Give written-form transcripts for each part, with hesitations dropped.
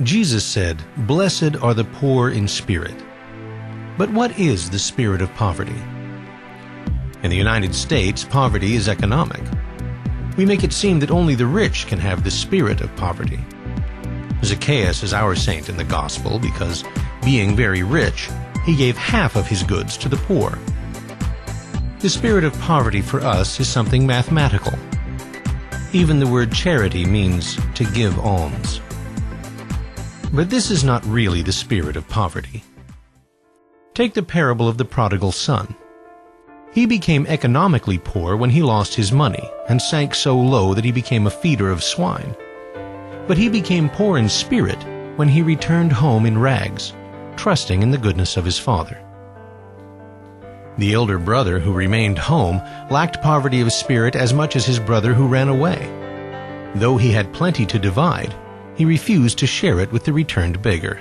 Jesus said, "Blessed are the poor in spirit." But what is the spirit of poverty? In the United States, poverty is economic. We make it seem that only the rich can have the spirit of poverty. Zacchaeus is our saint in the gospel because, being very rich, he gave half of his goods to the poor. The spirit of poverty for us is something mathematical. Even the word charity means to give alms. But this is not really the spirit of poverty. Take the parable of the prodigal son. He became economically poor when he lost his money and sank so low that he became a feeder of swine. But he became poor in spirit when he returned home in rags, trusting in the goodness of his father. The elder brother who remained home lacked poverty of spirit as much as his brother who ran away. Though he had plenty to divide, he refused to share it with the returned beggar.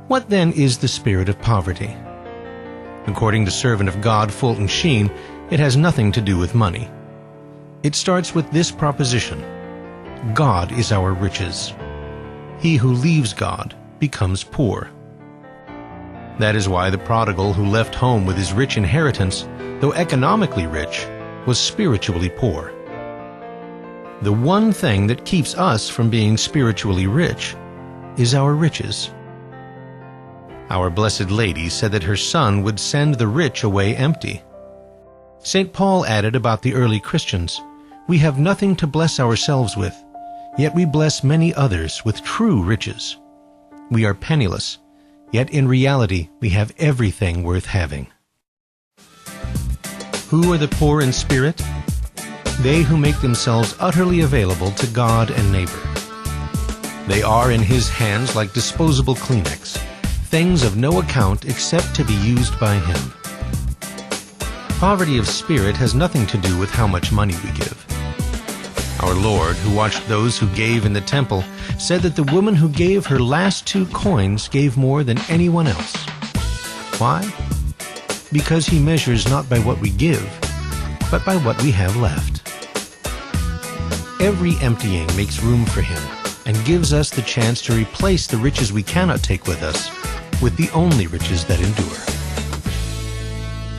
What then is the spirit of poverty? According to servant of God Fulton Sheen, it has nothing to do with money. It starts with this proposition: God is our riches. He who leaves God becomes poor. That is why the prodigal who left home with his rich inheritance, though economically rich, was spiritually poor. The one thing that keeps us from being spiritually rich is our riches. Our Blessed Lady said that her Son would send the rich away empty. St. Paul added about the early Christians, "We have nothing to bless ourselves with, yet we bless many others with true riches. We are penniless, yet in reality we have everything worth having." Who are the poor in spirit? They who make themselves utterly available to God and neighbor. They are in His hands like disposable Kleenex, things of no account except to be used by Him. Poverty of spirit has nothing to do with how much money we give. Our Lord, who watched those who gave in the temple, said that the woman who gave her last 2 coins gave more than anyone else. Why? Because He measures not by what we give, but by what we have left. Every emptying makes room for Him and gives us the chance to replace the riches we cannot take with us with the only riches that endure.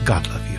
God love you.